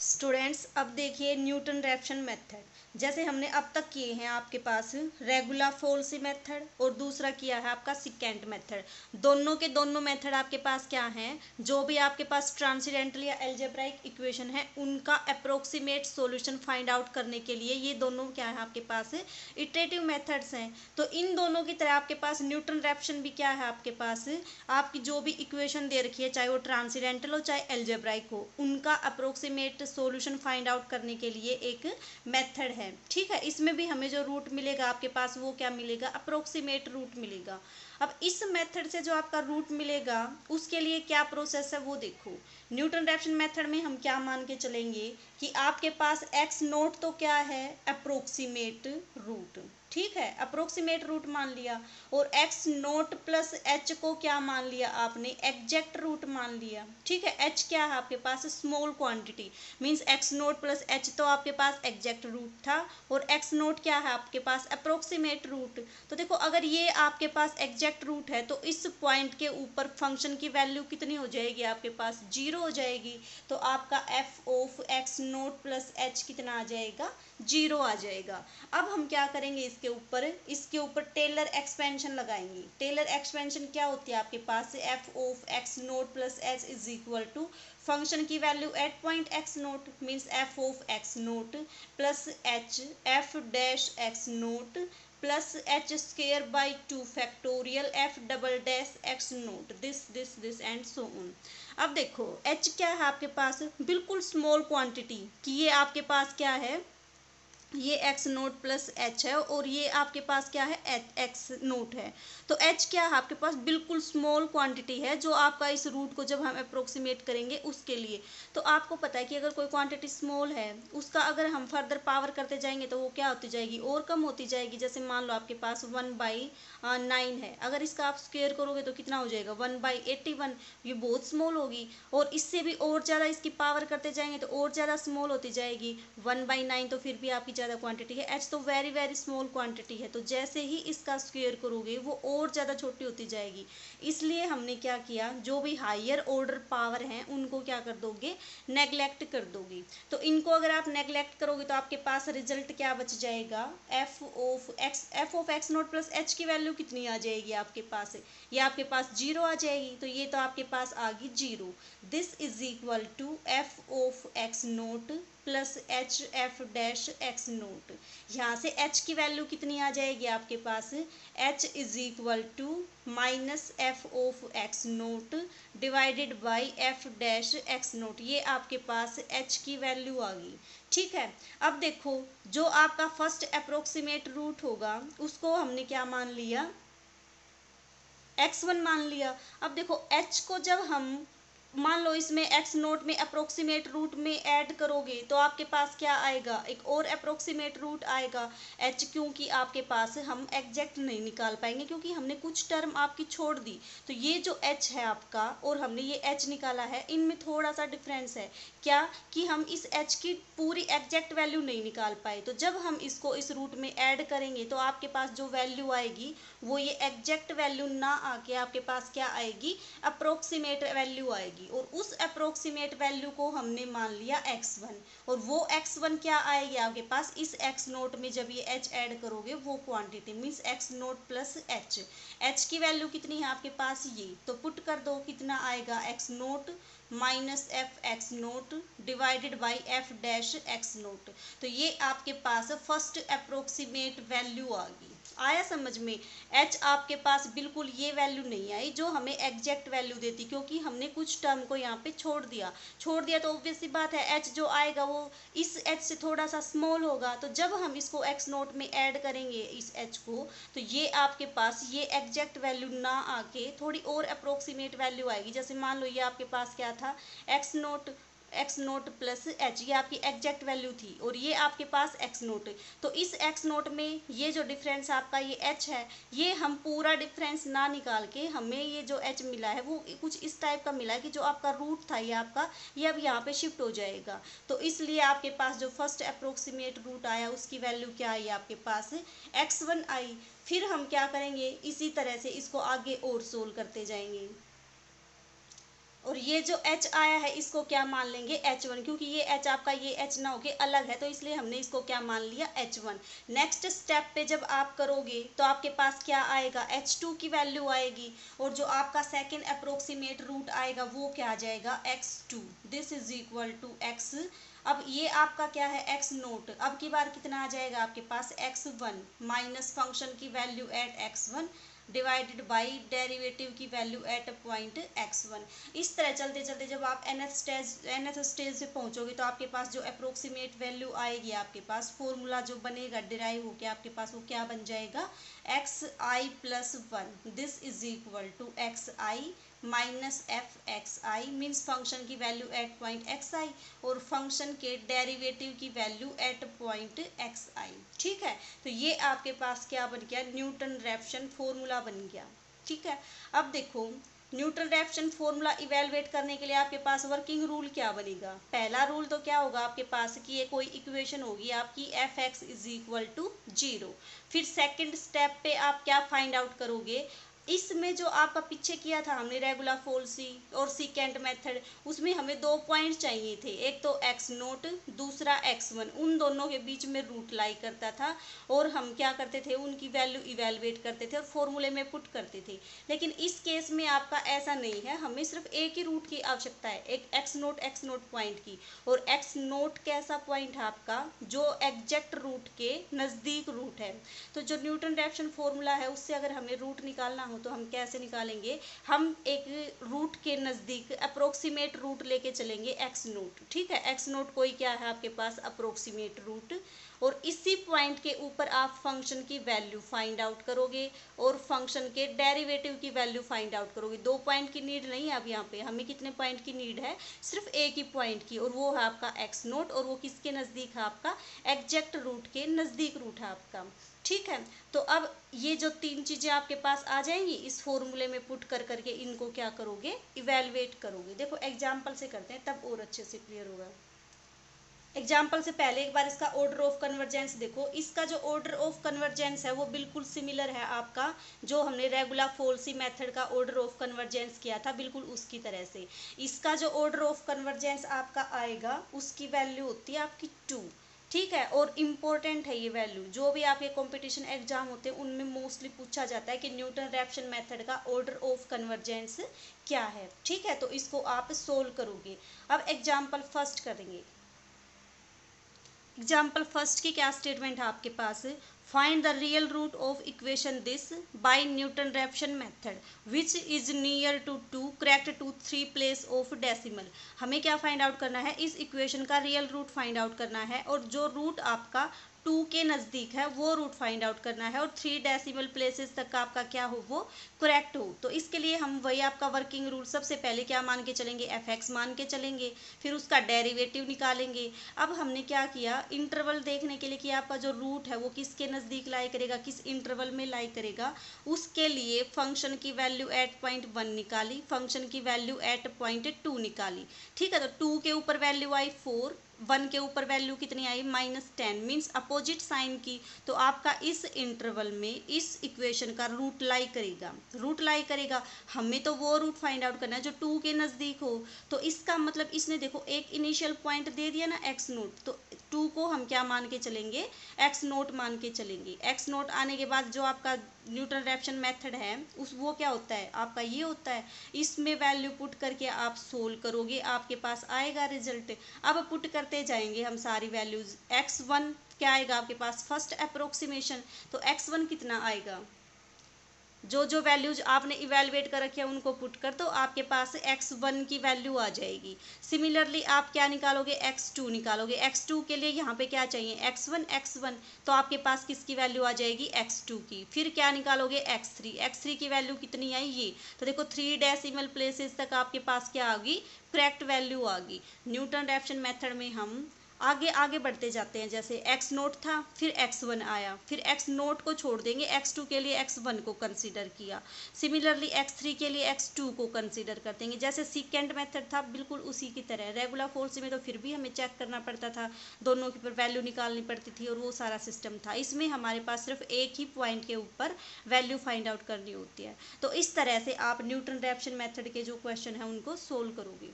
Students, अब देखिए Newton Raphson method. जैसे हमने अब तक किए हैं आपके पास रेगुलर फोर्स मेथड और दूसरा किया है आपका सिकेंट मेथड। दोनों के दोनों मेथड आपके पास क्या हैं, जो भी आपके पास ट्रांसेंडेंटल या अलजेब्राइक इक्वेशन है उनका अप्रोक्सीमेट सॉल्यूशन फाइंड आउट करने के लिए ये दोनों क्या है आपके पास इटरेटिव मेथड्स हैं। तो इन दोनों की तरह आपके पास न्यूटन रैप्सन भी क्या है आपके पास, आपकी जो भी इक्वेशन दे रखी है चाहे वो ट्रांसेंडेंटल हो चाहे अलजेब्राइक हो, उनका अप्रोक्सीमेट सॉल्यूशन फाइंड आउट करने के लिए एक मेथड है। ठीक है, इसमें भी हमें जो रूट मिलेगा आपके पास वो क्या मिलेगा, अप्रोक्सीमेट रूट मिलेगा। अब इस मेथड से जो आपका रूट मिलेगा उसके लिए क्या प्रोसेस है वो देखो। न्यूटन रैप्सन मेथड में हम क्या मान के चलेंगे कि आपके पास एक्स नोट तो क्या है, अप्रोक्सीमेट रूट। ठीक है, अप्रोक्सीमेट रूट मान लिया, और एक्स नोट प्लस एच को क्या मान लिया आपने, एग्जैक्ट रूट मान लिया। ठीक है, एच क्या है आपके पास, small quantity, means x naught plus h तो आपके पास एग्जैक्ट रूट था, और एक्स नोट क्या है आपके पास, अप्रोक्सीमेट रूट। तो देखो, अगर ये आपके पास एग्जैक्ट रूट है तो इस पॉइंट के ऊपर फंक्शन की वैल्यू कितनी हो जाएगी आपके पास, 0 हो जाएगी। तो आपका F of x naught plus H कितना आ जाएगा, 0 आ जाएगा। अब हम क्या करेंगे, इसके ऊपर टेलर एक्सपेंशन लगाएंगे। टेलर एक्सपेंशन क्या होती है आपके पास, f of x naught plus h is equal to function की value at point x naught, means f of x naught plus h f dash x naught plus h square by 2 factorial f double dash x naught, this and so on. अब देखो, H क्या है आपके पास, बिल्कुल small quantity कि ये आपके पास क्या है, ये एक्स नोट प्लस एच है, और ये आपके पास क्या है, एक्स नोट है। तो एच क्या है आपके पास, बिल्कुल स्मॉल क्वांटिटी है जो आपका इस रूट को जब हम अप्रोक्सीमेट करेंगे उसके लिए। तो आपको पता है कि अगर कोई क्वांटिटी स्मॉल है उसका अगर हम फर्दर पावर करते जाएंगे तो वो क्या होती जाएगी, और कम होती जाएगी। जैसे मान लो आपके पास 1/9 है, अगर इसका आप स्क्वायर करोगे तो कितना हो जाएगा, 1/81। ये बहुत स्मॉल होगी, और इससे भी और ज़्यादा इसकी पावर करते जाएंगे तो और ज़्यादा स्मॉल होती जाएगी। 1/9 तो फिर भी आपकी ज़्यादा क्वांटिटी है, एच तो वेरी वेरी स्मॉल क्वांटिटी है, तो जैसे ही इसका स्क्वायर करोगे वो और ज़्यादा छोटी होती जाएगी। इसलिए हमने क्या किया, जो भी हायर ऑर्डर पावर हैं उनको क्या कर दोगे, नेग्लेक्ट कर दोगे। तो इनको अगर आप नेग्लेक्ट करोगे तो आपके पास रिजल्ट क्या बच जाएगा, F of x naught plus H की वैल्यू कितनी आ जाएगी आपके पास, ये आपके पास 0 आ जाएगी। तो ये तो आपके पास आ गई 0। This is equal to f of x naught plus h f dash x naught. यहाँ से एच की वैल्यू कितनी आ जाएगी आपके पास, h is equal to minus f of x naught divided by f dash x naught. ये आपके पास एच की वैल्यू आ गई। ठीक है, अब देखो, जो आपका फर्स्ट अप्रोक्सीमेट रूट होगा उसको हमने क्या मान लिया, x1 मान लिया। अब देखो, h को जब हम मान लो इसमें x नोट में अप्रोक्सीमेट रूट में ऐड करोगे तो आपके पास क्या आएगा, एक और अप्रोक्सीमेट रूट आएगा h, क्योंकि आपके पास हम एग्जैक्ट नहीं निकाल पाएंगे क्योंकि हमने कुछ टर्म आपकी छोड़ दी। तो ये जो h है आपका और हमने ये h निकाला है, इनमें थोड़ा सा डिफरेंस है, क्या कि हम इस h की पूरी एग्जैक्ट वैल्यू नहीं निकाल पाए। तो जब हम इसको इस रूट में ऐड करेंगे तो आपके पास जो वैल्यू आएगी वो ये एग्जैक्ट वैल्यू ना आके आपके पास क्या आएगी, अप्रोक्सीमेट वैल्यू आएगी। और उस अप्रोक्सीमेट वैल्यू को हमने मान लिया x1, और वो x1 क्या आएगी आपके पास, इस x नोट में जब ये h ऐड करोगे वो quantity, means x note plus h की वैल्यू कितनी है आपके पास, ये तो पुट कर दो, कितना आएगा, x note minus F x naught divided by f dash x note. तो ये आपके पास फर्स्ट अप्रोक्सीमेट वैल्यू आ गई। आया समझ में, h आपके पास बिल्कुल ये वैल्यू नहीं आई जो हमें एग्जैक्ट वैल्यू देती, क्योंकि हमने कुछ टर्म को यहाँ पे छोड़ दिया तो ऑब्वियस सी बात है h जो आएगा वो इस h से थोड़ा सा स्मॉल होगा। तो जब हम इसको x नोट में ऐड करेंगे इस h को, तो ये आपके पास ये एग्जैक्ट वैल्यू ना आके थोड़ी और अप्रोक्सीमेट वैल्यू आएगी। जैसे मान लो ये आपके पास क्या था, एक्स नोट प्लस एच, ये आपकी एग्जैक्ट वैल्यू थी, और ये आपके पास एक्स नोट। तो इस एक्स नोट में ये जो डिफरेंस आपका ये एच है, ये हम पूरा डिफरेंस ना निकाल के हमें ये जो एच मिला है वो कुछ इस टाइप का मिला है कि जो आपका रूट था ये आपका ये अब यहाँ पे शिफ्ट हो जाएगा। तो इसलिए आपके पास जो फर्स्ट अप्रोक्सीमेट रूट आया उसकी वैल्यू क्या आई आपके पास, x1 आई। फिर हम क्या करेंगे, इसी तरह से इसको आगे और सोल्व करते जाएंगे। और ये जो h आया है इसको क्या मान लेंगे h1, क्योंकि ये h आपका ये h ना होके अलग है, तो इसलिए हमने इसको क्या मान लिया h1। नेक्स्ट स्टेप पे जब आप करोगे तो आपके पास क्या आएगा, h2 की वैल्यू आएगी, और जो आपका सेकेंड अप्रोक्सीमेट रूट आएगा वो क्या आ जाएगा, x2। This is equal to x। अब ये आपका क्या है, x नोट। अब की बार कितना आ जाएगा आपके पास, x1 माइनस फंक्शन की value at x1 divided by derivative की वैल्यू एट पॉइंट x1। इस तरह चलते चलते जब आप nth स्टेज पे पहुंचोगे तो आपके पास जो अप्रोक्सीमेट वैल्यू आएगी, आपके पास फॉर्मूला जो बनेगा डिराइव होके आपके पास, वो क्या बन जाएगा, xi plus 1। This is equal to xi minus F X I, means function की value at point X I और फंक्शन के डेरिवेटिव की value at point X I. ठीक है, तो ये आपके पास क्या बन गया, न्यूटन रैप्सन फॉर्मूला बन गया। ठीक है, अब देखो न्यूटन रैप्सन फॉर्मूला इवेलुएट करने के लिए आपके पास वर्किंग रूल क्या बनेगा। पहला रूल तो क्या होगा आपके पास कि ये कोई इक्वेशन होगी आपकी F X is equal to 0। फिर सेकंड स्टेप पे आप क्या फाइंड आउट करोगे, इसमें जो आपका पीछे किया था हमने रेगुलर फोल्सी और सीकेंट मेथड, उसमें हमें 2 पॉइंट चाहिए थे, एक तो एक्स नोट, दूसरा x1। उन दोनों के बीच में रूट लाई करता था और हम क्या करते थे, उनकी वैल्यू इवेलुएट करते थे और फॉर्मूले में पुट करते थे। लेकिन इस केस में आपका ऐसा नहीं है, हमें सिर्फ एक ही रूट की आवश्यकता है, एक एक्स नोट पॉइंट की। और एक्स नोट कैसा पॉइंट है आपका, जो एग्जैक्ट रूट के नज़दीक रूट है। तो जो न्यूटन रैप्सन फॉर्मूला है उससे अगर हमें रूट निकालना हो तो हम कैसे निकालेंगे, हम एक रूट के नज़दीक अप्रोक्सीमेट रूट लेके चलेंगे एक्स नोट। ठीक है, एक्स नोट कोई क्या है आपके पास, अप्रोक्सीमेट रूट, और इसी पॉइंट के ऊपर आप फंक्शन की वैल्यू फाइंड आउट करोगे और फंक्शन के डेरिवेटिव की वैल्यू फाइंड आउट करोगे। 2 पॉइंट की नीड नहीं है अब यहाँ पे, हमें कितने पॉइंट की नीड है, सिर्फ एक ही पॉइंट की, और वो है आपका एक्स नोट, और वो किसके नज़दीक है, आपका एग्जैक्ट रूट के नज़दीक रूट है आपका। ठीक है, तो अब ये जो 3 चीज़ें आपके पास आ जाएंगी, इस फॉर्मूले में पुट कर करके इनको क्या करोगे, इवेलुएट करोगे। देखो एग्जाम्पल से करते हैं तब और अच्छे से क्लियर होगा। एग्जाम्पल से पहले एक बार इसका ऑर्डर ऑफ कन्वर्जेंस देखो। इसका जो ऑर्डर ऑफ कन्वर्जेंस है वो बिल्कुल सिमिलर है आपका जो हमने रेगुलर फोल्सी मेथड का ऑर्डर ऑफ कन्वर्जेंस किया था, बिल्कुल उसकी तरह से। इसका जो ऑर्डर ऑफ कन्वर्जेंस आपका आएगा उसकी वैल्यू होती है आपकी 2। ठीक है, और इम्पोर्टेंट है ये वैल्यू, जो भी आपके कंपटीशन एग्जाम होते हैं उनमें मोस्टली पूछा जाता है कि न्यूटन रैप्सन मेथड का ऑर्डर ऑफ कन्वर्जेंस क्या है। ठीक है, तो इसको आप सोल्व करोगे। अब एग्जाम्पल फर्स्ट करेंगे। एग्जाम्पल फर्स्ट की क्या स्टेटमेंट है आपके पास, find the real root of equation this by Newton Raphson method which is near to 2 correct to 3 place of decimal. हमें क्या फाइंड आउट करना है, इस इक्वेशन का रियल रूट फाइंड आउट करना है, और जो रूट आपका 2 के नज़दीक है वो रूट फाइंड आउट करना है, और 3 डेसिमल प्लेसेस तक का आपका क्या हो, वो करेक्ट हो। तो इसके लिए हम वही आपका वर्किंग रूल, सबसे पहले क्या मान के चलेंगे, एफ एक्स मान के चलेंगे, फिर उसका डेरिवेटिव निकालेंगे। अब हमने क्या किया, इंटरवल देखने के लिए कि आपका जो रूट है वो किसके नज़दीक लाई करेगा, किस इंटरवल में लाई करेगा, उसके लिए फंक्शन की वैल्यू एट पॉइंट 1 निकाली, फंक्शन की वैल्यू एट पॉइंट 2 निकाली। ठीक है, तो 2 के ऊपर वैल्यू आई 4, 1 के ऊपर वैल्यू कितनी आई -10, मीन्स अपोजिट साइन की। तो आपका इस इंटरवल में इस इक्वेशन का रूट लाई करेगा। हमें तो वो रूट फाइंड आउट करना है जो 2 के नज़दीक हो। तो इसका मतलब इसने देखो एक इनिशियल पॉइंट दे दिया ना एक्स नोट, तो 2 को हम क्या मान के चलेंगे, एक्स नोट मान के चलेंगे। एक्स नोट आने के बाद जो आपका न्यूटन रैप्सन मेथड है उस वो क्या होता है आपका, ये होता है, इसमें वैल्यू पुट करके आप सोल्व करोगे, आपके पास आएगा रिजल्ट। अब पुट करते जाएंगे हम सारी वैल्यूज। x1 क्या आएगा आपके पास, फर्स्ट अप्रोक्सीमेशन, तो x1 कितना आएगा, जो जो वैल्यूज आपने इवेलुएट कर रखी है उनको पुट कर दो, आपके पास x1 की वैल्यू आ जाएगी। सिमिलरली आप क्या निकालोगे, x2 निकालोगे। x2 के लिए यहाँ पे क्या चाहिए, x1, तो आपके पास किसकी वैल्यू आ जाएगी, x2 की। फिर क्या निकालोगे, x3 की वैल्यू कितनी आई, ये तो देखो 3 डेसिमल प्लेसेस तक आपके पास क्या आ गई, करेक्ट वैल्यू आ गई। न्यूटन रैप्सन मेथड में हम आगे आगे बढ़ते जाते हैं, जैसे एक्स नोट था, फिर एक्स वन आया, फिर एक्स नोट को छोड़ देंगे, एक्स टू के लिए एक्स वन को कंसीडर किया, सिमिलरली एक्स थ्री के लिए एक्स टू को कंसीडर कर देंगे। जैसे सीकेंट मेथड था बिल्कुल उसी की तरह। रेगुलर फोल्स में तो फिर भी हमें चेक करना पड़ता था, दोनों के ऊपर वैल्यू निकालनी पड़ती थी और वो सारा सिस्टम था। इसमें हमारे पास सिर्फ एक ही पॉइंट के ऊपर वैल्यू फाइंड आउट करनी होती है। तो इस तरह से आप न्यूटन रैप्सन मेथड के जो क्वेश्चन है उनको सोल्व करोगे।